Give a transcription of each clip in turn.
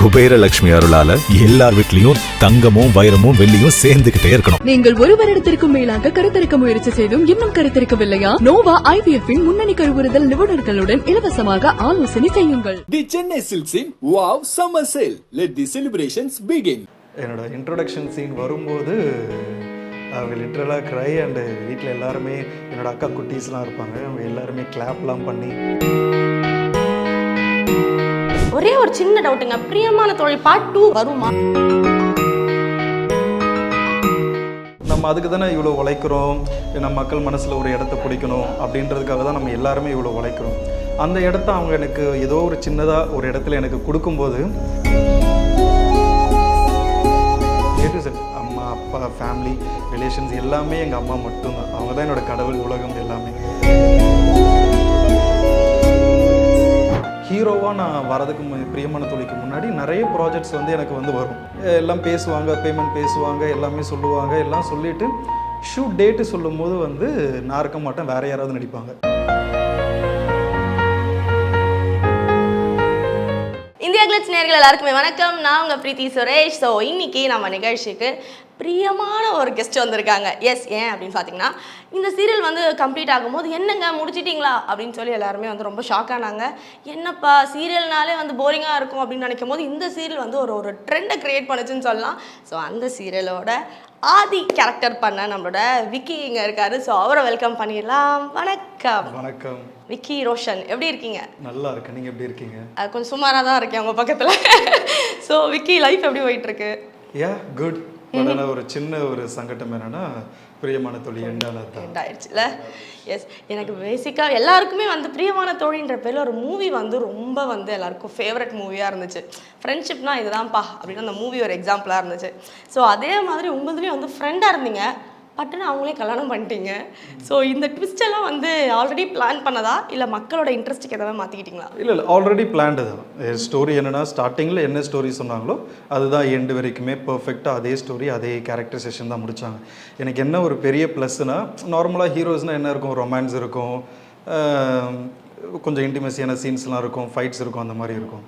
குபேரலட்சுமி அருளால எல்லார் வீட்லயும் தங்கமும் வைரமும் வெள்ளியும் சேர்ந்துகிட்டே இருக்கணும். நீங்கள் ஒரு வருடத்திற்கும் மேலாக கருத்தரிக்க முயற்சி செய்தும் இன்னும் கருத்தரிக்கவில்லையா? நோவா IVF இன் முன்னணி கருவுறுதல் நிபுணர்களுடன் இலவசமாக ஆலோசனை செய்யுங்கள். தி சென்னை சில்க்ஸின் wow summer sale. Let the celebrations begin. என்னோட இன்ட்ரோடக்ஷன் சீன் வரும்போது அவங்க லிட்ரலாக க்ரை அண்டு வீட்டில் எல்லாருமே என்னோடய அக்கா குட்டீஸ்லாம் இருப்பாங்க, அவங்க எல்லாருமே கிளாப்லாம் பண்ணி. ஒரே ஒரு சின்ன டவுட்டுங்க, பிரியமான தோழி பார்ட் 2 வருமா? நம்ம அதுக்கு தானே இவ்வளோ உழைக்கிறோம், நம்ம மக்கள் மனசில் ஒரு இடத்த பிடிக்கணும் அப்படின்றதுக்காக தான் நம்ம எல்லாருமே இவ்வளோ உழைக்கிறோம். அந்த இடத்த அவங்க எனக்கு ஏதோ ஒரு சின்னதாக ஒரு இடத்துல எனக்கு கொடுக்கும்போது அம்மா அப்பா ஃபேமிலி ரிலேஷன்ஸ் எல்லாமே எங்கள் அம்மா மட்டும்தான். அவங்க தான் என்னோடய கடவுள், உலகம் எல்லாமே. ஹீரோவாக நான் வரதுக்கு பிரியமான தோழிக்கு முன்னாடி நிறைய ப்ராஜெக்ட்ஸ் வந்து எனக்கு வந்து வரும். எல்லாம் பேசுவாங்க, பேமெண்ட் பேசுவாங்க, எல்லாமே சொல்லுவாங்க. எல்லாம் சொல்லிவிட்டு ஷூட் டேட்டு சொல்லும் போது வந்து நான் இருக்க மாட்டேன், வேறு யாராவது நடிப்பாங்க. இந்தியா கிளிட்ஸ் நேயர்கள் எல்லாருக்குமே வணக்கம். நான் உங்கள் பிரீத்தி சுரேஷ். ஸோ இன்னைக்கு நம்ம நிகழ்ச்சிக்கு பிரியமான ஒரு கெஸ்ட் வந்திருக்காங்க. எஸ், ஏன் அப்படின்னு பார்த்தீங்கன்னா, இந்த சீரியல் வந்து கம்ப்ளீட் ஆகும்போது என்னங்க முடிச்சிட்டிங்களா அப்படின்னு சொல்லி எல்லாருமே வந்து ரொம்ப ஷாக் ஆனாங்க. என்னப்பா சீரியல்னாலே வந்து போரிங்காக இருக்கும் அப்படின்னு நினைக்கும் போது இந்த சீரியல் வந்து ஒரு ட்ரெண்டை க்ரியேட் பண்ணுச்சுன்னு சொல்லலாம். ஸோ அந்த சீரியலோட ஆதி கேரக்டர் பண்ண நம்மளோட விக்கி இங்கே இருக்காரு. ஸோ அவரை வெல்கம் பண்ணிடலாம். வணக்கம். வணக்கம் விக்கி ரோஷன், எப்படி இருக்கீங்க? நல்லா இருக்கேன், நீங்கள் எப்படி இருக்கீங்க? கொஞ்சம் சுமாராக தான் இருக்கேன் உங்கள் பக்கத்தில். ஸோ விக்கி, லைஃப் எப்படி போயிட்டுருக்கு? யா குட். பட் ஆனால் ஒரு சின்ன ஒரு சங்கடம் என்னென்னா, பிரியமான தோழி எண்ட் ஆயிடுச்சுல. எஸ், எனக்கு பேசிக்காக எல்லாருக்குமே வந்து பிரியமான தோழின்ற பேரில் ஒரு மூவி வந்து ரொம்ப வந்து எல்லாருக்கும் ஃபேவரட் மூவியாக இருந்துச்சு. ஃப்ரெண்ட்ஷிப்னா இதுதான்ப்பா அப்படின்னு அந்த மூவி ஒரு எக்ஸாம்பிளாக இருந்துச்சு. ஸோ அதே மாதிரி உங்களுதுலேயும் வந்து ஃப்ரெண்டாக இருந்தீங்க, பட்டுன்னு அவங்களே கல்யாணம் பண்ணிட்டீங்க. ஸோ இந்த ட்விஸ்ட் எல்லாம் வந்து ஆல்ரெடி பிளான் பண்ணதா இல்லை மக்களோட இன்ட்ரெஸ்ட்டுக்கு எதாவது மாற்றிக்கிட்டீங்களா? இல்லை ஆல்ரெடி பிளான்டு தான். ஸ்டோரி என்னென்னா, ஸ்டார்டிங்கில் என்ன ஸ்டோரி சொன்னாங்களோ அதுதான் எண்டு வரைக்குமே பர்ஃபெக்டாக அதே ஸ்டோரி, அதே கேரக்டரைசேஷன் தான் முடித்தாங்க. எனக்கு என்ன ஒரு பெரிய ப்ளஸ்னால், நார்மலாக ஹீரோஸ்னால் என்ன இருக்கும், ரொமான்ஸ் இருக்கும், கொஞ்சம் இன்டிமேசியான சீன்ஸ்லாம் இருக்கும், ஃபைட்ஸ் இருக்கும், அந்த மாதிரி இருக்கும்.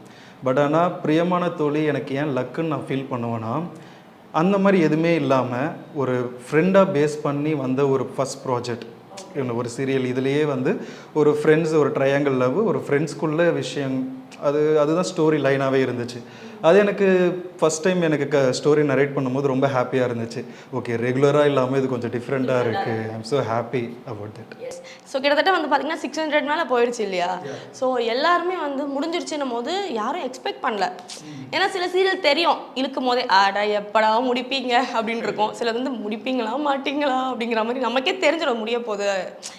பட் ஆனால் பிரியமான தோழி எனக்கு ஏன் லக்குன்னு நான் ஃபீல் பண்ணுவேன்னா, அந்த மாதிரி எதுவுமே இல்லாமல் ஒரு ஃப்ரெண்டாக பேஸ் பண்ணி வந்த ஒரு ஃபஸ்ட் ப்ராஜெக்ட் ஒரு சீரியல். இதுலேயே வந்து ஒரு ஃப்ரெண்ட்ஸ், ஒரு ட்ரையாங்கிள் லவ், ஒரு ஃப்ரெண்ட்ஸ்குள்ள விஷயம், அதுதான் ஸ்டோரி லைனாகவே இருந்துச்சு. அது எனக்கு ஃபஸ்ட் டைம் எனக்கு ஸ்டோரி நரேட் பண்ணும்போது ரொம்ப ஹாப்பியாக இருந்துச்சு. ஓகே, ரெகுலராக இல்லாமல் இது கொஞ்சம் டிஃப்ரெண்ட்டாக இருக்குது. I am so happy about that. So கிட்டத்தட்ட வந்து பார்த்தீங்கன்னா 600 மேலே போயிடுச்சு இல்லையா? ஸோ எல்லாருமே வந்து முடிஞ்சிருச்சுன்னும் போது யாரும் எக்ஸ்பெக்ட் பண்ணல. ஏன்னா சில சீரியல் தெரியும் இழுக்கும் போதே ஆடா எப்படா முடிப்பீங்க அப்படின்னு இருக்கும். சிலது வந்து முடிப்பீங்களா மாட்டிங்களா அப்படிங்கிற மாதிரி நமக்கே தெரிஞ்சிடும் முடிய போகுது.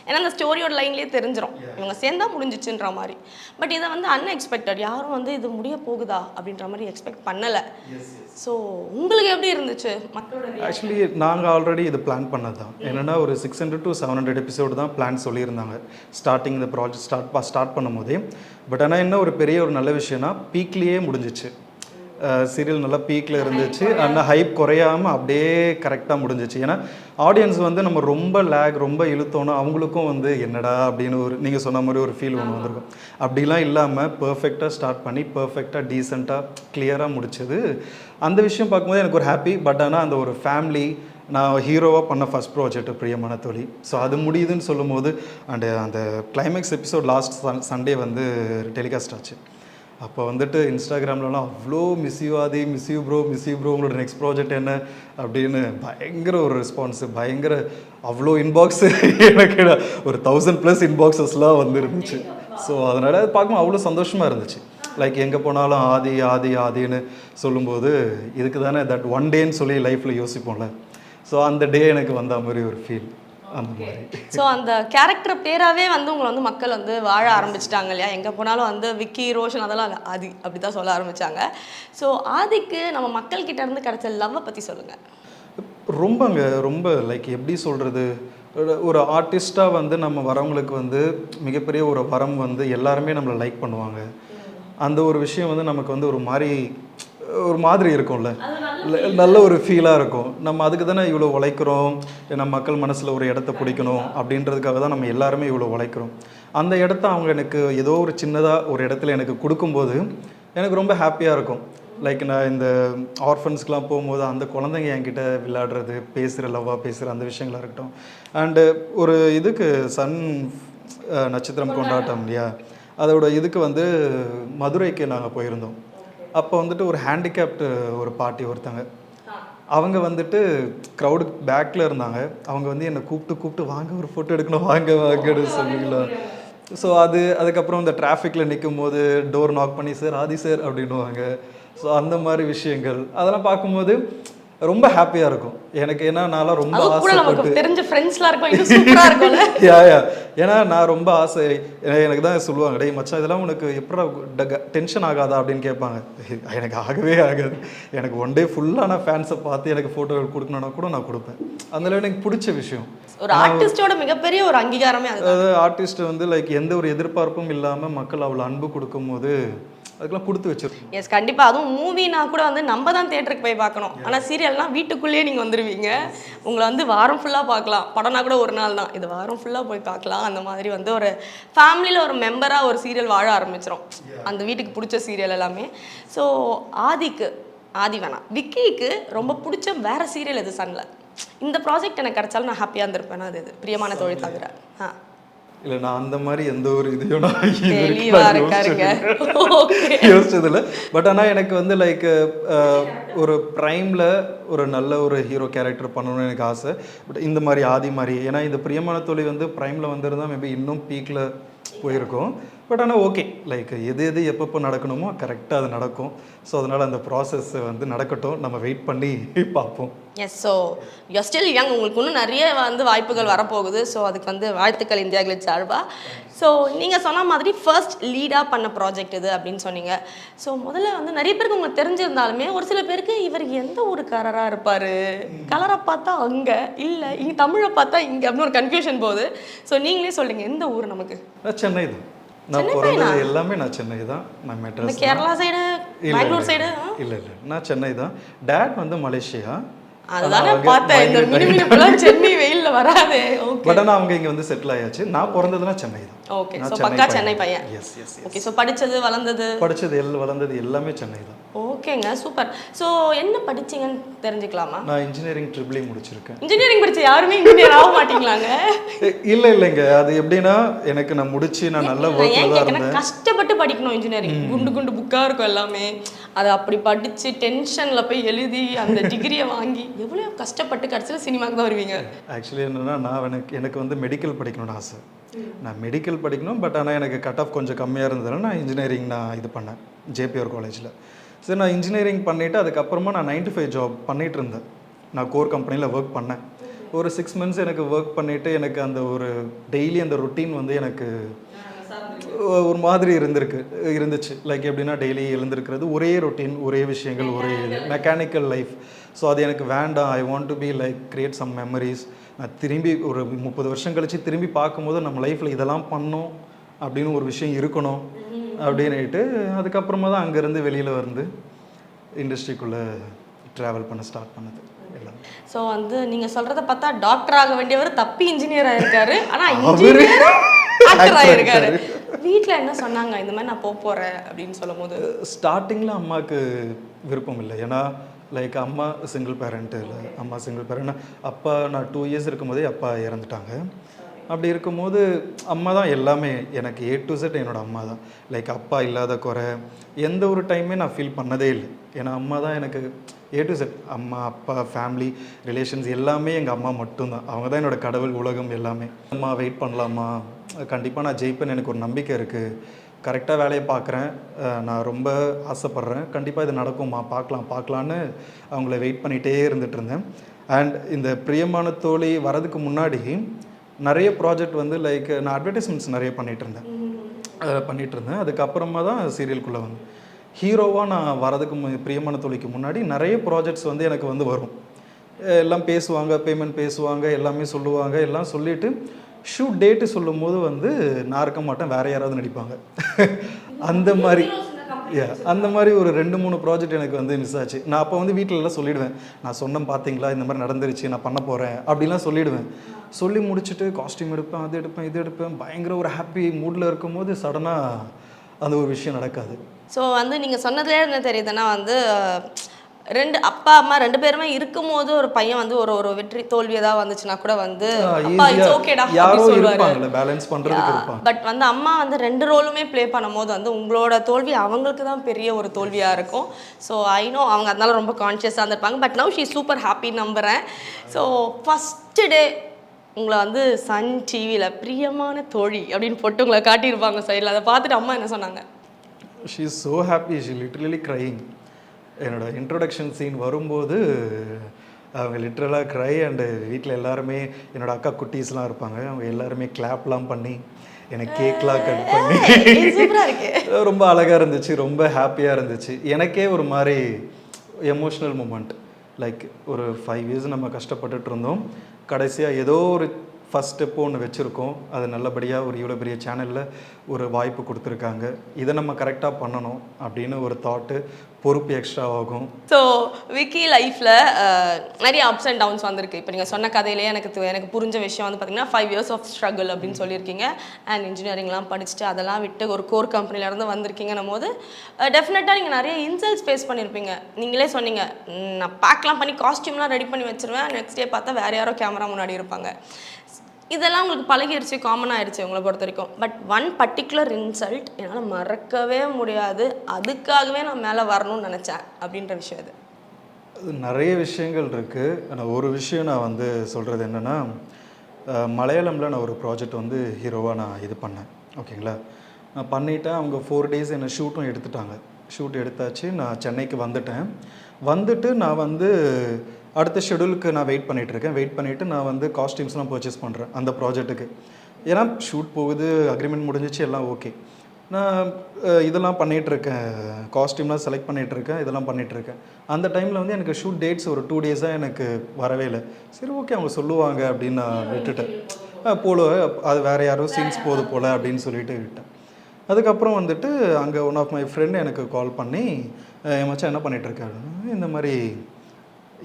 ஏன்னா அந்த ஸ்டோரியோட லைன்லேயே தெரிஞ்சிடும் இவங்க சேர்ந்தா முடிஞ்சிச்சுன்ற மாதிரி. பட் இதை வந்து அன்எக்ஸ்பெக்டட், யாரும் வந்து இது முடிய போகுதா அப்படின்ற மாதிரி எக்ஸ்பெக்ட் பண்ணலை. ஸோ உங்களுக்கு எப்படி இருந்துச்சு மக்களோட? ஆக்சுவலி நாங்கள் ஆல்ரெடி இது பிளான் பண்ணது தான். என்னென்னா ஒரு 600 to 700 எபிசோடு தான் பிளான் சொல்லியிருந்தாங்க ஸ்டார்டிங் இந்த ப்ராஜெக்ட் ஸ்டார்ட் பண்ணும் போதே. பட் ஆனால் என்ன ஒரு பெரிய ஒரு நல்ல விஷயம்னா, பீக்லேயே முடிஞ்சிச்சு. சீரியல் நல்லா பீக்கில் இருந்துச்சு. ஆனால் ஹைப் குறையாமல் அப்படியே கரெக்டாக முடிஞ்சிச்சு. ஏன்னா ஆடியன்ஸ் வந்து நம்ம ரொம்ப லேக் ரொம்ப இழுத்தோன்னா அவங்களுக்கும் வந்து என்னடா அப்படின்னு ஒரு நீங்கள் சொன்ன மாதிரி ஒரு ஃபீல் ஒன்று வந்திருக்கும். அப்படிலாம் இல்லாமல் பர்ஃபெக்டாக ஸ்டார்ட் பண்ணி பர்ஃபெக்டாக டீசெண்டாக கிளியராக முடிச்சது. அந்த விஷயம் பார்க்கும்போது எனக்கு ஒரு ஹாப்பி. பட் ஆனால் அந்த ஒரு ஃபேமிலி, நான் ஹீரோவாக பண்ண ஃபஸ்ட் ப்ராஜெக்ட் பிரியமான தோழி. ஸோ அது முடியுதுன்னு சொல்லும் போது அந்த கிளைமேக்ஸ் எபிசோட் லாஸ்ட் சண்டே வந்து டெலிகாஸ்ட் ஆச்சு. அப்போ வந்துட்டு இன்ஸ்டாகிராம்லலாம் அவ்வளோ miss you Aadhi, miss you bro, உங்களோட நெக்ஸ்ட் ப்ராஜெக்ட் என்ன அப்படின்னு பயங்கர ஒரு ரெஸ்பான்ஸு, பயங்கர அவ்வளோ இன்பாக்ஸு. எனக்கு ஒரு 1000+ இன்பாக்ஸஸ்லாம் வந்து இருந்துச்சு. ஸோ அதனால் பார்க்கும்போது அவ்வளோ சந்தோஷமாக இருந்துச்சு. லைக் எங்கே போனாலும் ஆதி ஆதி ஆதின்னு சொல்லும்போது இதுக்கு தானே தட் ஒன் டேன்னு சொல்லி லைஃப்பில் யோசிப்போம்ல. ஸோ அந்த டே எனக்கு வந்த மாதிரி ஒரு ஃபீல். ஸோ அந்த கேரக்டர் பேராகவே வந்து உங்களை வந்து மக்கள் வந்து வாழ ஆரம்பிச்சிட்டாங்க இல்லையா? எங்கே போனாலும் வந்து விக்கி ரோஷன் அதெல்லாம் இல்லை, ஆதி அப்படி தான் சொல்ல ஆரம்பித்தாங்க. ஸோ ஆதிக்கு நம்ம மக்கள்கிட்ட இருந்து கிடைச்ச லவ்வை பற்றி சொல்லுங்கள். ரொம்ப லைக் எப்படி சொல்கிறது, ஒரு ஆர்டிஸ்ட்டாக வந்து நம்ம வரவங்களுக்கு வந்து மிகப்பெரிய ஒரு வரம் வந்து எல்லாருமே நம்மளை லைக் பண்ணுவாங்க. அந்த ஒரு விஷயம் வந்து நமக்கு வந்து ஒரு மாதிரி இருக்கும்ல, நல்ல ஒரு ஃபீலாக இருக்கும். நம்ம அதுக்கு தானே இவ்வளோ உழைக்கிறோம், நம்ம மக்கள் மனசில் ஒரு இடத்த பிடிக்கணும் அப்படின்றதுக்காக தான் நம்ம எல்லாருமே இவ்வளோ உழைக்கிறோம். அந்த இடத்த அவங்க எனக்கு ஏதோ ஒரு சின்னதாக ஒரு இடத்துல எனக்கு கொடுக்கும்போது எனக்கு ரொம்ப ஹாப்பியாக இருக்கும். லைக் நான் இந்த ஆர்ஃபன்ஸ்க்கெலாம் போகும்போது அந்த குழந்தைங்க என்கிட்ட விளையாடுறது, லவ்வாக பேசுகிற அந்த விஷயங்களாக இருக்கட்டும். அண்டு ஒரு இதுக்கு சன் நட்சத்திரம் கொண்டாட்டம் இல்லையா, அதோட இதுக்கு வந்து மதுரைக்கு நாங்கள் போயிருந்தோம். அப்போ வந்துட்டு ஒரு ஹேண்டிகேப்டு ஒரு பாட்டி ஒருத்தங்க, அவங்க வந்துட்டு க்ரௌடுக்கு பேக்கில் இருந்தாங்க. அவங்க வந்து என்னை கூப்பிட்டு வாங்க ஒரு ஃபோட்டோ எடுக்கணும், வாங்கன்னு சொல்லுங்களா. ஸோ அதுக்கப்புறம் இந்த டிராஃபிக்கில் நிற்கும் போது டோர் நாக் பண்ணி சார் ஆதி சார் அப்படின்னுவாங்க. ஸோ அந்த மாதிரி விஷயங்கள் அதெல்லாம் பார்க்கும்போது ரொம்ப ஹாப்பியாக இருக்கும் எனக்கு. ஏன்னா நான்லாம் ரொம்ப ஆசைப்பட்டு தெரிஞ்ச ஃப்ரெண்ட்ஸ்லாம் இருக்கும், சூப்பரா இருக்கும்ல. ஏன்னா நான் ரொம்ப ஆசை, எனக்கு தான் சொல்லுவாங்க, டேய் மச்சான் இதெல்லாம் உனக்கு எப்படி டென்ஷன் ஆகாதா அப்படின்னு கேட்பாங்க. எனக்கு ஆகவே ஆகாது. எனக்கு ஒன் டே ஃபுல்லாக நான் ஃபேன்ஸை பார்த்து எனக்கு ஃபோட்டோ கொடுக்கணுன்னா கூட நான் கொடுப்பேன். அதில் எனக்கு பிடிச்ச விஷயம் ஒரு ஆர்டிஸ்டோட மிகப்பெரிய ஒரு அங்கீகாரமே அதாவது ஆர்டிஸ்ட் வந்து லைக் எந்த ஒரு எதிர்பார்ப்பும் இல்லாமல் மக்கள் அவ்வளோ அன்பு கொடுக்கும் போது அதுக்கெல்லாம் கொடுத்து வச்சிருக்கோம். எஸ் கண்டிப்பாக. அதுவும் மூவினா கூட வந்து நம்ம தான் தேட்டருக்கு போய் பார்க்கணும். ஆனால் சீரியல்னா வீட்டுக்குள்ளேயே நீங்கள் வந்துடுவீங்க. உங்களை வந்து வாரம் ஃபுல்லாக பார்க்கலாம். படம்னா கூட ஒரு நாள் தான், இது வாரம் ஃபுல்லாக போய் பார்க்கலாம். அந்த மாதிரி வந்து ஒரு ஃபேமிலியில் ஒரு மெம்பராக ஒரு சீரியல் வாழ ஆரம்பிச்சிடும், அந்த வீட்டுக்கு பிடிச்ச சீரியல் எல்லாமே. ஸோ ஆதி வேணாம், விக்கிக்கு ரொம்ப பிடிச்ச வேறு சீரியல் எது சன்னில்? இந்த ப்ராஜெக்ட் எனக்கு கிடைச்சாலும் நான் ஹாப்பியாக இருந்திருப்பேன். அது பிரியமான தொழில் தவிர. இல்லை நான் அந்த மாதிரி எந்த ஒரு இதையும் நான் யோசிச்சதில்லை. பட் ஆனால் எனக்கு வந்து லைக் ஒரு ப்ரைமில் ஒரு நல்ல ஒரு ஹீரோ கேரக்டர் பண்ணணும்னு எனக்கு ஆசை. பட் இந்த மாதிரி ஆதி மாதிரி, ஏன்னா இந்த பிரியமான தொழில் வந்து ப்ரைமில் வந்துருந்தா மேபி இன்னும் பீக்கில் போயிருக்கும். பட் ஆனால் ஓகே, லைக் எது எப்பப்போ நடக்கணுமோ கரெக்டாக அது நடக்கும். ஸோ அதனால் அந்த ப்ராசஸ் வந்து நடக்கட்டும், நம்ம வெயிட் பண்ணி பார்ப்போம். Yes. So you still young, உங்களுக்கு இன்னும் நிறைய வந்து வாய்ப்புகள் வரப்போகுது. ஸோ அதுக்கு வந்து வாழ்த்துக்கள் இந்தியா கிளிட்ஸ் சார்பாக. ஸோ நீங்கள் சொன்ன மாதிரி ஃபர்ஸ்ட் லீடாக பண்ண ப்ராஜெக்ட் இது அப்படின்னு சொன்னீங்க. ஸோ முதல்ல வந்து நிறைய பேருக்கு உங்களுக்கு தெரிஞ்சிருந்தாலுமே ஒரு சில பேருக்கு இவர் எந்த ஊருக்காரராக இருப்பார், கலரை பார்த்தா அங்கே இல்லை, இங்கே தமிழை பார்த்தா இங்கே அப்படின்னு ஒரு கன்ஃபியூஷன் போகுது. ஸோ நீங்களே சொல்லுங்கள், எந்த ஊர் நமக்கு? சென்னை தான். நான் பிறந்தது எல்லாமே நான் சென்னை தான். நான் மெட்ராஸ், கேரளா சைடு, பெங்களூர் சைடு இல்லை நான் சென்னை தான். டேட் வந்து மலேசியா. அதுதானே பார்த்தேன், இந்த மினிமினிப்புலாம் சென்னை வெயில்ல வராதே. ஓகே. பட் ஆனால் அவங்க இங்கே வந்து செட்டில் ஆயாச்சு. நான் பிறந்ததுலாம் சென்னை தான். ஓகே. ஸோ பக்கா சென்னை பையன். எஸ். ஓகே. ஸோ படித்தது வளர்ந்தது எல்லாமே சென்னை தான். ஓகேங்க, சூப்பர். ஸோ என்ன படிச்சீங்கன்னு தெரிஞ்சுக்கலாமா? நான் இன்ஜினியரிங் ட்ரிபிள் முடிச்சிருக்கேன். இன்ஜினியரிங் படிச்ச யாருமே இன்ஜினியர் ஆக மாட்டீங்களாங்க? இல்லைங்க, அது எப்படின்னா எனக்கு நான் முடிச்சு நான் நல்ல ஒர்க்ல தான் இருந்தேன். கஷ்டப்பட்டு படிக்கணும் இன்ஜினியரிங், குண்டு புக்காக இருக்கும் எல்லாமே. அதை அப்படி படித்து டென்ஷனில் போய் எழுதி அந்த டிகிரியை வாங்கி எவ்வளோ கஷ்டப்பட்டு கடைசியில் சினிமாவுக்கு தான் வருவீங்க. ஆக்சுவலி என்னென்னா எனக்கு வந்து மெடிக்கல் படிக்கணும்னு ஆசை. நான் மெடிக்கல் படிக்கணும். பட் ஆனால் எனக்கு கட் ஆஃப் கொஞ்சம் கம்மியாக இருந்ததுனால நான் இன்ஜினியரிங் இது பண்ணேன் ஜேபிஆர் காலேஜில். சரி, நான் இன்ஜினியரிங் பண்ணிவிட்டு அதுக்கப்புறமா நான் 9 to 5 ஜாப் பண்ணிகிட்டு இருந்தேன். நான் கோர் கம்பெனியில் ஒர்க் பண்ணேன். ஒரு 6 months எனக்கு ஒர்க் பண்ணிவிட்டு எனக்கு அந்த ஒரு டெய்லி அந்த ரொட்டீன் வந்து எனக்கு ஒரு மாதிரி இருந்துச்சு. லைக் எப்படின்னா டெய்லி எழுந்திருக்கிறது, ஒரே ரொட்டீன், ஒரே விஷயங்கள், ஒரே மெக்கானிக்கல் லைஃப். ஸோ அது எனக்கு வேண்டாம். I want to be like create some memories. நான் திரும்பி ஒரு 30 வருஷம் கழித்து திரும்பி பார்க்கும்போது நம்ம லைஃப்பில் இதெல்லாம் பண்ணோம் அப்படின்னு ஒரு விஷயம் இருக்கணும் அப்படின்னுட்டு அதுக்கப்புறமா தான் அங்கேருந்து வெளியில் வந்து இண்டஸ்ட்ரிக்குள்ளே ட்ராவல் பண்ண ஸ்டார்ட் பண்ணது எல்லாம். ஸோ வந்து நீங்கள் சொல்கிறத பார்த்தா டாக்டர் ஆக வேண்டியவர் தப்பி இன்ஜினியர் ஆகிருக்காரு, ஆனால் இன்ஜினியர் ஆக்டர் ஆகிருக்காரு. வீட்டில் என்ன சொன்னாங்க இந்த மாதிரி நான் போகிறேன் அப்படின்னு சொல்லும் போது? ஸ்டார்டிங்கில் அம்மாவுக்கு விருப்பம் இல்லை. ஏன்னா லைக் அம்மா சிங்கிள் பேரண்ட்டு இல்லை. அம்மா சிங்கிள் பேரண்ட். அப்பா நான் 2 years இருக்கும்போதே அப்பா இறந்துட்டாங்க. அப்படி இருக்கும்போது அம்மா தான் எல்லாமே எனக்கு. A to Z என்னோட அம்மா தான். லைக் அப்பா இல்லாத குறை எந்த ஒரு டைமே நான் ஃபீல் பண்ணதே இல்லை. ஏன்னா அம்மா தான் எனக்கு A to Z. அம்மா, அப்பா, ஃபேமிலி, ரிலேஷன்ஸ் எல்லாமே எங்கள் அம்மா மட்டும்தான். அவங்க தான் என்னோடய கடவுள், உலகம் எல்லாமே. அம்மா வெயிட் பண்ணலாமா, கண்டிப்பாக நான் ஜெயிப்பேன்னு எனக்கு ஒரு நம்பிக்கை இருக்குது. கரெக்டாக வேலையை பார்க்குறேன், நான் ரொம்ப ஆசைப்பட்றேன், கண்டிப்பாக இது நடக்கும்மா, பார்க்கலான்னு அவங்கள வெயிட் பண்ணிகிட்டே இருந்துகிட்டு இருந்தேன். அண்ட் இந்த பிரியமான தோழி வரதுக்கு முன்னாடி நிறைய ப்ராஜெக்ட் வந்து லைக் நான் அட்வர்டைஸ்மெண்ட்ஸ் நிறைய பண்ணிகிட்டு இருந்தேன். அதுக்கப்புறமா தான் சீரியலுக்குள்ளே வந்து ஹீரோவாக நான் வரதுக்கு பிரியமான தோழிக்கு முன்னாடி நிறைய ப்ராஜெக்ட்ஸ் வந்து எனக்கு வந்து வரும். எல்லாம் பேசுவாங்க, பேமெண்ட் பேசுவாங்க, எல்லாமே சொல்லுவாங்க. எல்லாம் சொல்லிவிட்டு ஷூட் டேட்டு சொல்லும் போது வந்து நான் இருக்க மாட்டேன், வேறு யாராவது நடிப்பாங்க. அந்த மாதிரி ஒரு 2-3 ப்ராஜெக்ட் எனக்கு வந்து மிஸ் ஆச்சு. நான் அப்போ வந்து வீட்டிலலாம் சொல்லிவிடுவேன், நான் சொன்னேன் பார்த்தீங்களா இந்த மாதிரி நடந்துருச்சு, நான் பண்ண போகிறேன் அப்படிலாம் சொல்லிவிடுவேன். சொல்லி முடிச்சுட்டு காஸ்டியூம் எடுப்பேன், அது எடுப்பேன், இது எடுப்பேன், பயங்கர ஒரு ஹாப்பி மூடில் இருக்கும்போது சடனாக அந்த ஒரு விஷயம் நடக்காது. ஸோ வந்து நீங்கள் சொன்னதுலேயே என்ன தெரியுதுன்னா வந்து ரெண்டு அப்பா அம்மா ரெண்டு பேருமே இருக்கும்போது ஒரு பையன் வந்து ஒரு வெற்றி தோல்வி ஏதாவது வந்துச்சுன்னா கூட வந்து அப்பா இட்ஸ் ஓகேடா யாரோ இருப்பாங்கல பேலன்ஸ் பண்றதுக்கு இருப்பாங்க. பட் வந்து அம்மா வந்து ரெண்டு ரோலுமே ப்ளே பண்ணும்போது வந்து உங்களோட தோல்வி அவங்களுக்கு தான் பெரிய ஒரு தோல்வியாக இருக்கும். ஸோ ஐ நோ அவங்க அதனால ரொம்ப கான்ஷியஸாக இருந்திருப்பாங்க. But now she super happy நம்புகிறேன். ஸோ ஃபஸ்ட்டு டே உங்களை வந்து சன் டிவியில் பிரியமான தோழி அப்படின்னு போட்டு உங்களை காட்டியிருப்பாங்க சைடில். அதை பார்த்துட்டு அம்மா என்ன சொன்னாங்க? She is so happy, she literally crying. என்னோட இன்ட்ரொடக்ஷன் சீன் வரும்போது அவங்க லிட்ரலாக க்ரை. அண்டு வீட்டில் எல்லாருமே என்னோடய அக்கா குட்டீஸ்லாம் இருப்பாங்க, அவங்க எல்லாருமே கிளாப்லாம் பண்ணி எனக்கு கேக்லாம் கட் பண்ணி ரொம்ப அழகாக இருந்துச்சு, ரொம்ப ஹாப்பியாக இருந்துச்சு. எனக்கே ஒரு மாதிரி எமோஷ்னல் மூமெண்ட். லைக் ஒரு 5 years நம்ம கஷ்டப்பட்டுட்டு இருந்தோம், கடைசியாக ஏதோ ஒரு ஃபஸ்ட் ஸ்டெப்பு ஒன்று வச்சுருக்கோம், அது நல்லபடியாக ஒரு இவ்வளோ பெரிய சேனலில் ஒரு வாய்ப்பு கொடுத்துருக்காங்க, இதை நம்ம கரெக்டாக பண்ணணும் அப்படின்னு ஒரு தாட்டு, பொறுப்பு எக்ஸ்ட்ரா ஆகும். ஸோ விக்கி லைஃப்பில் நிறைய அப்ஸ் அண்ட் டவுன்ஸ் வந்திருக்கு. இப்போ நீங்கள் சொன்ன கதையிலேயே எனக்கு புரிஞ்ச விஷயம் வந்து பார்த்தீங்கன்னா 5 years ஆஃப் ஸ்ட்ரகிள் அப்படின்னு சொல்லியிருக்கீங்க. அண்ட் இன்ஜினியரிங்லாம் படிச்சுட்டு அதெல்லாம் விட்டு ஒரு கோர் கம்பெனிலேருந்து வந்திருக்கீங்கன்னும் போது டெஃபினட்டாக நீங்கள் நிறைய இன்சல்ட்ஸ் ஃபேஸ் பண்ணியிருப்பீங்க. நீங்களே சொன்னீங்க, நான் பேக்லாம் பண்ணி காஸ்டியூம்லாம் ரெடி பண்ணி வச்சுருவேன், நெக்ஸ்ட் டே பார்த்தா வேறு யாரோ கேமரா முன்னாடி இருப்பாங்க. இதெல்லாம் உங்களுக்கு பழகிடுச்சு, காமன் ஆயிடுச்சு உங்களை பொறுத்த வரைக்கும். பட் ஒன் பர்டிகுலர் இன்சல்ட் என்னால் மறக்கவே முடியாது, அதுக்காகவே நான் மேலே வரணும்னு நினச்சேன் அப்படின்ற விஷயம் இது. நிறைய விஷயங்கள் இருக்குது. ஆனால் ஒரு விஷயம் நான் வந்து சொல்கிறது என்னென்னா, மலையாளமில் நான் ஒரு ப்ராஜெக்ட் வந்து ஹீரோவாக நான் இது பண்ணேன். ஓகேங்களா, நான் பண்ணிவிட்டேன். அவங்க 4 days என்னை ஷூட்டும் எடுத்துட்டாங்க. ஷூட் எடுத்தாச்சு, நான் சென்னைக்கு வந்துட்டேன். வந்துட்டு நான் வந்து அடுத்த ஷெடியூலுக்கு நான் வெயிட் பண்ணிவிட்டு நான் வந்து காஸ்டியூம்ஸ்லாம் பர்ச்சேஸ் பண்ணுறேன் அந்த ப்ராஜெக்ட்டுக்கு. ஏன்னா ஷூட் போகுது, அக்ரிமெண்ட் முடிஞ்சிச்சு, எல்லாம் ஓகே. நான் இதெல்லாம் பண்ணிகிட்ருக்கேன், காஸ்டியூம்லாம் செலக்ட் பண்ணிகிட்ருக்கேன், இதெல்லாம் பண்ணிகிட்ருக்கேன். அந்த டைமில் வந்து எனக்கு ஷூட் டேட்ஸ் ஒரு 2 days எனக்கு வரவே இல்லை. சரி ஓகே, அவங்க சொல்லுவாங்க அப்படின்னு நான் விட்டுட்டேன். போல அது வேறு யாரோ சீன்ஸ் போது போல் அப்படின்னு சொல்லிட்டு விட்டேன். அதுக்கப்புறம் வந்துட்டு அங்கே ஒன் ஆஃப் மை ஃப்ரெண்டு எனக்கு கால் பண்ணி, என் மச்சான் என்ன பண்ணிகிட்ருக்காரு, இந்த மாதிரி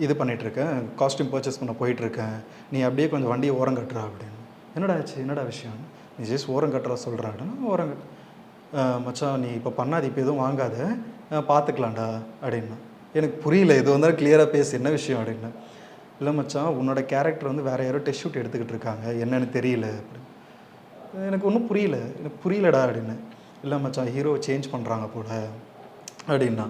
இது பண்ணிகிட்ருக்கேன், காஸ்டியூம் பர்ச்சேஸ் பண்ண போயிட்டுருக்கேன், நீ அப்படியே கொஞ்சம் வண்டியை ஓரம் கட்டுறா அப்படின்னு. என்னடா ஆச்சு, என்னடா விஷயம், நீ ஜஸ்ட் ஓரம் கட்டுறா சொல்கிறாடா. ஓரம் மச்சான் நீ இப்போ பண்ணாது, இப்போ எதுவும் வாங்காத, பார்த்துக்கலாம்டா அப்படின்னா. எனக்கு புரியல, இது வந்தால் கிளியராக பேசு, என்ன விஷயம் அப்படின்னா. இல்லை மச்சான், உன்னோட கேரக்டர் வந்து வேறு யாரோ டெஸ்ட் ஷூட் எடுத்துக்கிட்டு இருக்காங்க, என்னன்னு தெரியல அப்படின்னு. எனக்கு ஒன்றும் புரியலடா அப்படின்னு. இல்லை மச்சான், ஹீரோ சேஞ்ச் பண்ணுறாங்க போல அப்படின்னா.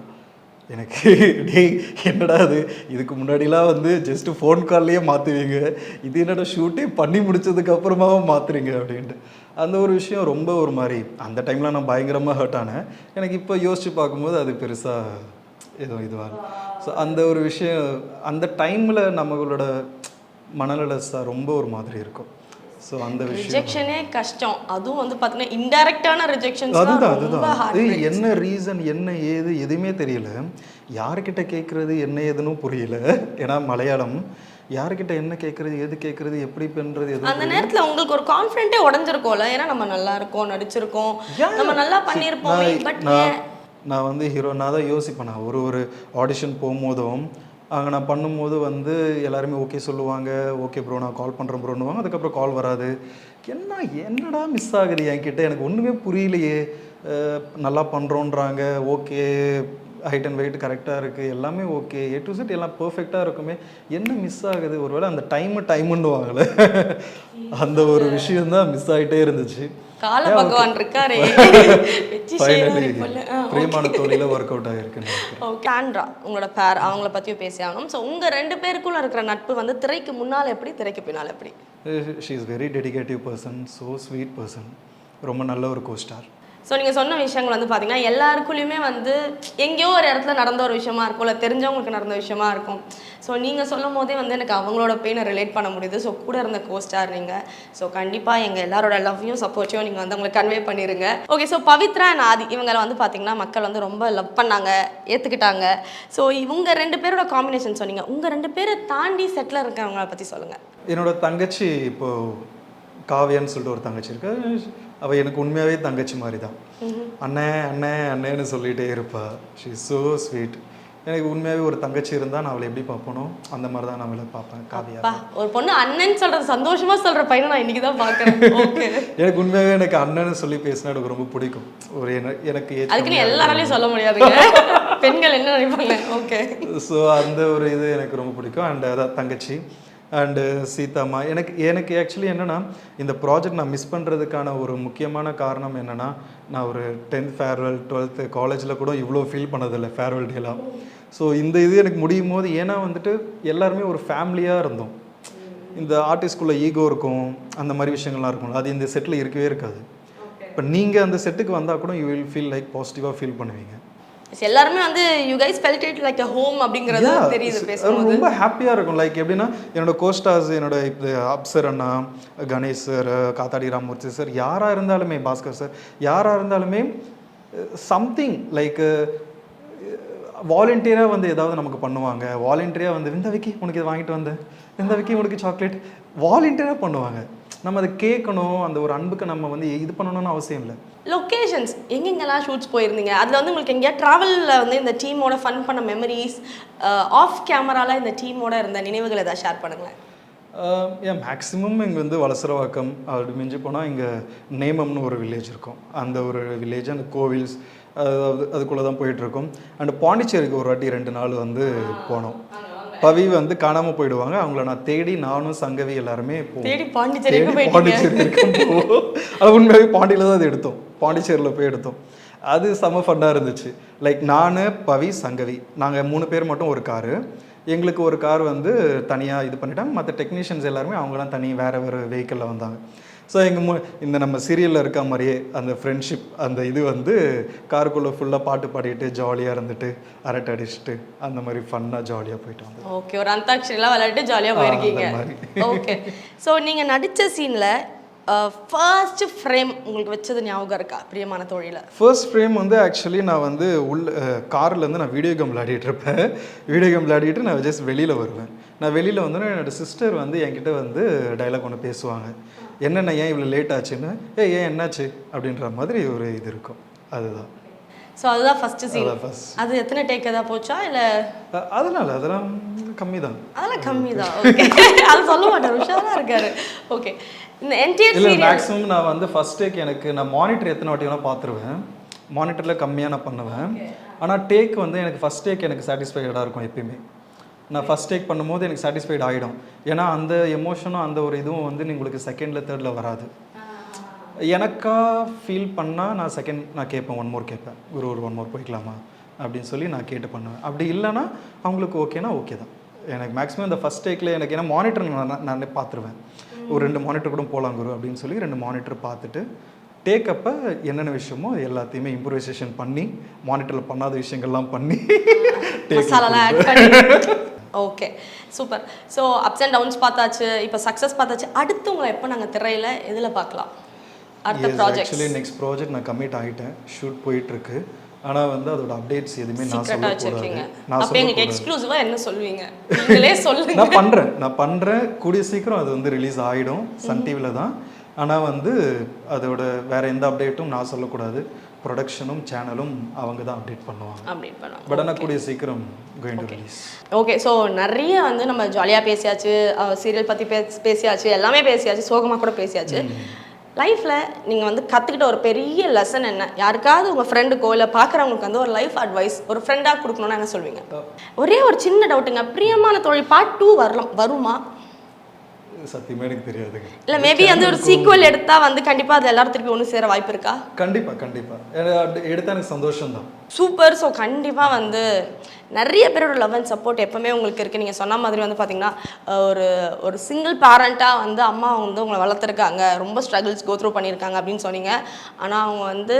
எனக்கு டே என்னடா அது, இதுக்கு முன்னாடிலாம் வந்து ஜஸ்ட்டு ஃபோன் கால்லையே மாற்றுவீங்க, இது என்னடா ஷூட்டே பண்ணி முடிச்சதுக்கப்புறமாவும் மாற்றுறீங்க அப்படின்ட்டு. அந்த ஒரு விஷயம் ரொம்ப ஒரு மாதிரி அந்த டைமில் நான் பயங்கரமாக ஹர்ட் ஆனேன். எனக்கு இப்போ யோசித்து பார்க்கும்போது அது பெருசாக எதுவும் இதுவாக. ஸோ அந்த ஒரு விஷயம் அந்த டைமில் நம்மளோட மனநல ரொம்ப ஒரு மாதிரி இருக்கும். ஸோ அந்த விஷயம் ரிஜெக்ஷனே கஷ்டம், அதுவும் வந்து பார்த்தீங்கன்னா இன்டைரக்டான ரிஜெக்ஷன்ஸ். அதுதான் என்ன ரீசன், என்ன ஏது எதுவுமே தெரியல, யார்கிட்ட கேட்குறது என்ன ஏதுன்னு புரியல. ஏன்னா மலையாளம், யார்கிட்ட என்ன கேட்குறது, எது கேட்குறது, எப்படி பண்ணுறது, எது. அந்த நேரத்தில் உங்களுக்கு ஒரு கான்ஃபிடென்ட்டே உடஞ்சிருக்கோம்ல, ஏன்னா நம்ம நல்லா இருக்கோம், நடிச்சிருக்கோம், நம்ம நல்லா பண்ணியிருப்போம். பட் நான் வந்து ஹீரோ, நான் தான் யோசிப்பேன். நான் ஒரு ஆடிஷன் போகும்போதும் அங்கே நான் பண்ணும்போது வந்து எல்லாருமே ஓகே சொல்லுவாங்க, ஓகே ப்ரோ நான் கால் பண்ணுறேன் ப்ரோன்னுவாங்க. அதுக்கப்புறம் கால் வராது. என்னடா மிஸ் ஆகுது என்கிட்ட, எனக்கு ஒன்றுமே புரியலையே. நல்லா பண்ணுறோன்றாங்க, ஓகே ஹைட் அண்ட் வெயிட் கரெக்டாக இருக்குது, எல்லாமே ஓகே, A to Z எல்லாம் பர்ஃபெக்டாக இருக்குமே, என்ன மிஸ் ஆகுது, ஒருவேளை அந்த டைமுன்னுவாங்களே அந்த ஒரு விஷயம்தான் மிஸ் ஆகிட்டே இருந்துச்சு. கால பகவான் இருக்காரே பிரியமான தோழியில ஒர்க் அவுட் ஆகிருக்கு. கேண்ட்ரா உங்களோட பேர், அவங்கள பற்றியும் பேசி ஆகணும். ஸோ உங்கள் 2 பேருக்குள்ள இருக்கிற நட்பு வந்து திரைக்கு முன்னால் எப்படி, திரைக்கு பின்னால் எப்படி? She is very டெடிகேட்டிவ் person, so sweet person, ரொம்ப நல்ல ஒரு கோஸ்டார். ஸோ நீங்கள் சொன்ன விஷயங்கள் வந்து பார்த்தீங்கன்னா எல்லாருக்குள்ளேயுமே வந்து எங்கேயோ ஒரு இடத்துல நடந்த ஒரு விஷயமா இருக்கும், இல்லை தெரிஞ்சவங்களுக்கு நடந்த விஷயமா இருக்கும். ஸோ நீங்கள் சொல்லும் போதே வந்து எனக்கு அவங்களோட பெயினை ரிலேட் பண்ண முடியுது. ஸோ கூட இருந்த கோஸ்டார் நீங்கள். ஸோ கண்டிப்பாக எங்கள் எல்லாரோட லவ்வையும் சப்போர்ட்டையும் நீங்கள் வந்து அவங்களுக்கு கன்வே பண்ணிடுங்க. ஓகே, ஸோ பவித்ரா அண்ட் ஆதி இவங்களை வந்து பார்த்தீங்கன்னா மக்கள் வந்து ரொம்ப லவ் பண்ணாங்க, ஏற்றுக்கிட்டாங்க. ஸோ இவங்க 2 பேரோட காம்பினேஷன் சொன்னீங்க. உங்கள் 2 பேரை தாண்டி செட்டில் இருக்கிறவங்கள பற்றி சொல்லுங்கள். என்னோட தங்கச்சி இப்போது காவியான்னு சொல்லிட்டு ஒரு தங்கச்சி இருக்கு. அவள் எனக்கு உண்மையாகவே தங்கச்சி மாதிரி தான். அண்ணே அண்ணே அண்ணேன்னு சொல்லிகிட்டே இருப்பாள். She is so sweet. எனக்கு உண்மையாகவே ஒரு தங்கச்சி இருந்தால் நான் அவளை எப்படி பார்ப்பனோ அந்த மாதிரி தான் நான் அவளை பார்ப்பேன் காவியா. அப்பா ஒரு பொண்ணு அண்ணன் சொல்றது சந்தோஷமா சொல்ற பையனை நான் இன்னைக்கு தான் பார்க்கறேன். ஓகே. எனக்கு உண்மையாகவே எனக்கு அண்ணன்னு சொல்லி பேசினா எனக்கு ரொம்ப பிடிக்கும். ஒரு எனக்கு அதுக்குன்னு எல்லாராலையும் சொல்ல முடியாதுங்க, பெண்கள் என்ன நினைப்பாங்க. ஓகே. ஸோ அந்த ஒரு இது எனக்கு ரொம்ப பிடிக்கும். அண்ட் அதான் தங்கச்சி அண்டு சீதாம்மா. எனக்கு ஆக்சுவலி என்னென்னா இந்த ப்ராஜெக்ட் நான் மிஸ் பண்ணுறதுக்கான ஒரு முக்கியமான காரணம் என்னென்னா, நான் ஒரு 10th ஃபேர்வெல் 12th காலேஜில் கூட இவ்வளோ ஃபீல் பண்ணதில்லை ஃபேர்வெல் டேலாம். ஸோ இந்த இது எனக்கு முடியும் போது ஏன்னா வந்துட்டு எல்லாருமே ஒரு ஃபேமிலியாக இருந்தோம். இந்த ஆர்டிஸ்ட்குள்ளே ஈகோ இருக்கும், அந்த மாதிரி விஷயங்கள்லாம் இருக்கும், அது இந்த செட்டில் இருக்கவே இருக்காது. இப்போ நீங்கள் அந்த செட்டுக்கு வந்தால் கூட யூ வில் ஃபீல் லைக் பாசிட்டிவாக ஃபீல் பண்ணுவீங்க. எல்லாருமே வந்து you guys felt it like a home அப்படிங்கிறது தெரியுது பேசும்போது. ரொம்ப ஹாப்பியாக இருக்கும். லைக் எப்படின்னா என்னோட கோஸ்டார்ஸ், என்னோட இப்போ அப்சர் அண்ணா, கணேஷ் சார், காத்தாடி ராமூர்த்தி சார், யாராக இருந்தாலுமே, பாஸ்கர் சார், யாராக இருந்தாலுமே சம்திங் லைக் வாலண்டியராக வந்து ஏதாவது நமக்கு பண்ணுவாங்க. வாலண்டியராக வந்து இந்த விக்கி உனக்கு இது வாங்கிட்டு வந்தேன், இந்த விக்கி உனக்கு சாக்லேட், வாலண்டியராக பண்ணுவாங்க. நம்ம அதை கேட்கணும், அந்த ஒரு அன்புக்கு நம்ம வந்து இது பண்ணணும்னு அவசியம் இல்லை. லொக்கேஷன்ஸ் எங்கெங்கெல்லாம் ஷூட்ஸ் போயிருந்தீங்க, அதில் வந்து உங்களுக்கு எங்கேயா ட்ராவலில் வந்து இந்த டீமோட ஃபன் பண்ண மெமரிஸ், ஆஃப் கேமராவில் இந்த டீமோட இருந்த நினைவுகள் ஏதாவது ஷேர் பண்ணுங்களேன். ஏன் மேக்ஸிமம் இங்கே வந்து வலசரவாக்கம் அப்படி மிஞ்சி போனால் இங்கே நேமம்னு ஒரு வில்லேஜ் இருக்கும். அந்த ஒரு வில்லேஜ் அந்த கோவில்ஸ் அதுக்குள்ளே தான் போயிட்டுருக்கோம். அண்ட் பாண்டிச்சேரிக்கு ஒரு வாட்டி 2 நாள் வந்து போனோம். பவி வந்து காணாமல் போயிடுவாங்க, அவங்கள நான் தேடி நானும் சங்கவி எல்லாருமே பாண்டிச்சேரி போவோம். அது உண்மையாகவே பாண்டியில் தான் அது எடுத்தோம், பாண்டிச்சேரியில் போய் எடுத்தோம். அது செம்ம ஃபன்னாக இருந்துச்சு. லைக் நான், பவி, சங்கவி, நாங்கள் 3 பேர் மட்டும் ஒரு காரு. எங்களுக்கு ஒரு கார் வந்து தனியாக இது பண்ணிட்டாங்க. மற்ற டெக்னீஷியன்ஸ் எல்லாருமே அவங்களாம் தனி வேறு வெஹிக்கிளில் வந்தாங்க. ஸோ எங்கள் இந்த நம்ம சீரியலில் இருக்க மாதிரியே அந்த ஃப்ரெண்ட்ஷிப் அந்த இது வந்து காருக்குள்ளே ஃபுல்லாக பாட்டு பாடிட்டு ஜாலியாக இருந்துட்டு அரட்டை அடிச்சுட்டு அந்த மாதிரி ஃபன்னாக ஜாலியாக போயிட்டு வந்தோம். ஓகே. ஒரு அந்தாட்சரிலாம் விளையாட்டு ஜாலியாக போயிருக்கீங்க. ஓகே. ஸோ நீங்கள் நடித்த சீனில் ஃபர்ஸ்ட் ஃப்ரேம் உங்களுக்கு வச்சது ஞாபகம் இருக்கா பிரியமான தோழியில்? ஃபர்ஸ்ட் ஃப்ரேம் வந்து ஆக்சுவலி நான் வந்து கார்லேருந்து நான் வீடியோ கேம் விளையாடிட்டு இருப்பேன். வீடியோ கேம் விளையாடிட்டு நான் ஜஸ்ட் வெளியில் வருவேன். நான் வெளியில் வந்தோன்னே என்னோடய சிஸ்டர் வந்து என்கிட்ட வந்து டைலாக் ஒன்று பேசுவாங்க. என்னென்ன ஏன் இவ்வளோ லேட் ஆச்சுன்னு, ஏன் என்னாச்சு அப்படின்ற மாதிரி ஒரு இது இருக்கும். அதுதான். ஸோ அதுதான் ஃபர்ஸ்ட் சீன். அது எத்தனை டேக் எதாவது போச்சா இல்லை? அதெல்லாம் கம்மி தான். அதெல்லாம் கம்மி தான். ஓகே. அது சொல்ல மாட்டேன், உஷாராக இருக்காரு. ஓகே. இந்த என்டையர் சீரியல் மேக்ஸிமம் நான் வந்து ஃபர்ஸ்ட் டேக் எனக்கு நான் மானிட்டர் எத்தனை வாட்டி வேணால் பார்த்துருவேன். மானிட்டரில் கம்மியாக நான் பண்ணுவேன். ஆனால் டேக் வந்து எனக்கு ஃபர்ஸ்ட் டேக் எனக்கு சாட்டிஸ்ஃபைடாக இருக்கும் எப்பயுமே. நான் ஃபஸ்ட் டேக் பண்ணும்போது எனக்கு சாட்டிஸ்ஃபைட் ஆகிடும். ஏன்னா அந்த எமோஷனும் அந்த ஒரு இதுவும் வந்து உங்களுக்கு செகண்டில் தேர்டில் வராது. எனக்கா ஃபீல் பண்ணால் நான் கேட்பேன், 1 மோர் கேட்பேன், ஒரு 1 மோர் போய்க்கலாமா அப்படின்னு சொல்லி நான் கேட்டு பண்ணுவேன். அப்படி இல்லைன்னா அவங்களுக்கு ஓகேனா ஓகே தான். எனக்கு மேக்ஸிமம் இந்த ஃபஸ்ட் டேக்கில் எனக்கு ஏன்னா மானிட்டர் நான் பார்த்துருவேன். ஒரு 2 மானிட்டர் கூட போகலாம் குரு அப்படின்னு சொல்லி 2 மானிட்டர் பார்த்துட்டு டேக்கப்போ என்னென்ன விஷயமோ எல்லாத்தையுமே இம்ப்ரூவைசேஷன் பண்ணி மானிட்டரில் பண்ணாத விஷயங்கள்லாம் பண்ணி okay. Super. So ups and downs பார்த்தாச்சு, இப்போ சக்ஸஸ் பார்த்தாச்சு. அடுத்து உங்களை எப்போ நாங்கள் திரையில் எதில் பார்க்கலாம்? அடுத்த ப்ராஜெக்ட் ஆக்சுவலி நெக்ஸ்ட் ப்ராஜெக்ட் நான் கமிட் ஆகிட்டேன், ஷூட் போயிட்டுருக்கு. ஆனால் வந்து அதோட அப்டேட்ஸ் எதுவுமே நான் சொல்லக்கூடாது. அப்போ எங்களுக்கு எக்ஸ்க்ளூசிவாக என்ன சொல்லுவீங்க? நீங்களே சொல்லுங்க. நான் பண்ணுறேன் கூடிய சீக்கிரம் அது வந்து ரிலீஸ் ஆகிடும் சன் டிவியில் தான். ஆனால் வந்து அதோட வேறு எந்த அப்டேட்டும் நான் சொல்லக்கூடாது. ப்ரொடக்ஷனும் சேனலும் அவங்க தான் அப்டேட் பண்ணுவாங்க. பட் ஆனால் கூடிய சீக்கிரம் going to release. Okay. So நிறைய வந்து நம்ம ஜாலியாக பேசியாச்சு, சீரியல் பற்றி பேசியாச்சு, எல்லாமே பேசியாச்சு, சோகமாக கூட பேசியாச்சு. லைஃப்பில் நீங்கள் வந்து கற்றுக்கிட்ட ஒரு பெரிய லெசன் என்ன? யாருக்காவது உங்கள் ஃப்ரெண்டுக்கோ இல்லை பார்க்குறவங்களுக்கு வந்து ஒரு லைஃப் அட்வைஸ் ஒரு ஃப்ரெண்டாக கொடுக்கணும்னா என்ன சொல்வீங்க? ஒரே ஒரு சின்ன டவுட்டுங்க, பிரியமான தோழி பார்ட் 2 வருமா? சத்தியமாக எனக்கு தெரியாதுங்க. இல்லை மேபி வந்து ஒரு சீக்குவல் எடுத்தால் வந்து கண்டிப்பாக அது எல்லாரும் திருப்பி ஒன்று சேர வாய்ப்பு இருக்கா? கண்டிப்பாக எடுத்தால் எனக்கு சந்தோஷம் தான். சூப்பர். ஸோ கண்டிப்பாக வந்து நிறைய பேரோட லவ் அண்ட் சப்போர்ட் எப்போவுமே உங்களுக்கு இருக்குது. நீங்கள் சொன்ன மாதிரி வந்து பார்த்திங்கன்னா ஒரு சிங்கிள் பேரண்ட்டாக வந்து அம்மா வந்து உங்களை வளர்த்துருக்காங்க, ரொம்ப ஸ்ட்ரகிள்ஸ் கோத்ரூ பண்ணியிருக்காங்க அப்படின்னு சொன்னீங்க. ஆனால் அவங்க வந்து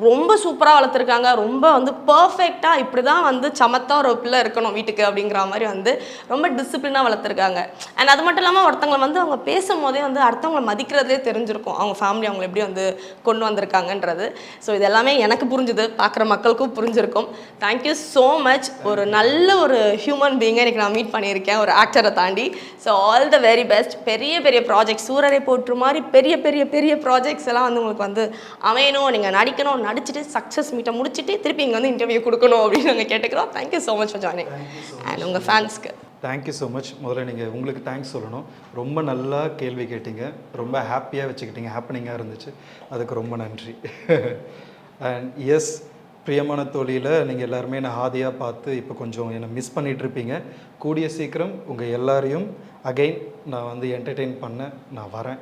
ரொம்ப சூப்பராக வளர்த்துருக்காங்க, ரொம்ப வந்து பர்ஃபெக்டாக இப்படி தான் வந்து சமத்தாக ஒரு பிள்ளை இருக்கணும் வீட்டுக்கு அப்படிங்கிற மாதிரி வந்து ரொம்ப டிசிப்ளினாக வளர்த்துருக்காங்க. அண்ட் அது மட்டும் இல்லாமல் ஒருத்தவங்களை வந்து அவங்க பேசும்போதே வந்து அடுத்தவங்களை மதிக்கிறதே தெரிஞ்சிருக்கும், அவங்க ஃபேமிலி அவங்களை எப்படி வந்து கொண்டு வந்திருக்காங்கன்றது. ஸோ இது எல்லாமே எனக்கு புரிஞ்சுது, பார்க்குற மக்களுக்கும் புரிஞ்சிருக்கும். Thank you so much. ஒரு நல்ல ஒரு ஹியூமன் பீயிங்கை எனக்கு நான் மீட் பண்ணியிருக்கேன், ஒரு ஆக்டரை தாண்டி. So all the very best. பெரிய பெரிய ப்ராஜெக்ட்ஸ், சூரரை போற்று மாதிரி பெரிய பெரிய பெரிய ப்ராஜெக்ட்ஸ் எல்லாம் வந்து உங்களுக்கு வந்து அமையணும், நீங்கள் நடிக்கணும், நடிச்சிட்டு சக்ஸஸ் மீட்டை முடிச்சுட்டு திருப்பி இங்கே வந்து இன்டர்வியூ கொடுக்கணும் அப்படின்னு நாங்கள் கேட்டுக்கிறோம். Thank you so much for joining. And உங்கள் ஃபேன்ஸ்க்கு தேங்க்யூ ஸோ மச். முதல்ல நீங்கள் உங்களுக்கு தேங்க்ஸ் சொல்லணும். ரொம்ப நல்லா கேள்வி கேட்டீங்க, ரொம்ப ஹாப்பியாக வச்சுக்கிட்டீங்க, ஹாப்பனிங்காக இருந்துச்சு, அதுக்கு ரொம்ப நன்றி. அண்ட் எஸ், பிரியமான தோழியில் நீங்கள் எல்லாருமே என்னை ஹாதியாக பார்த்து இப்போ கொஞ்சம் என்னை மிஸ் பண்ணிகிட்ருப்பீங்க. கூடிய சீக்கிரம் உங்கள் எல்லாரையும் அகைன் நான் வந்து என்டர்டெயின் பண்ண நான் வரேன்.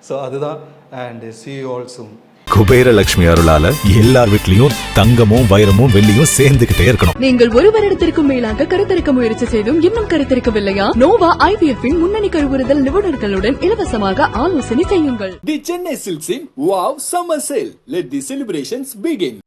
ஸோ அதுதான். And see you all soon. Kuberalakshmi அருளால எல்லார் வீட்லயும் தங்கமும் வைரமும் வெள்ளியும் சேர்ந்துகிட்டே இருக்கணும். நீங்கள் ஒரு வருடத்திற்கும் மேலாக கருத்தரிக்க முயற்சி செய்தும் இன்னும் கருத்தரிக்கவில்லையா? நோவா ஐவிஎஃப்பின் முன்னணி கருவுறுதல் நிபுணர்களுடன் இலவசமாக ஆலோசனை செய்யுங்கள். The Chennai Silks in Wow Summer Sale. Let the celebrations begin.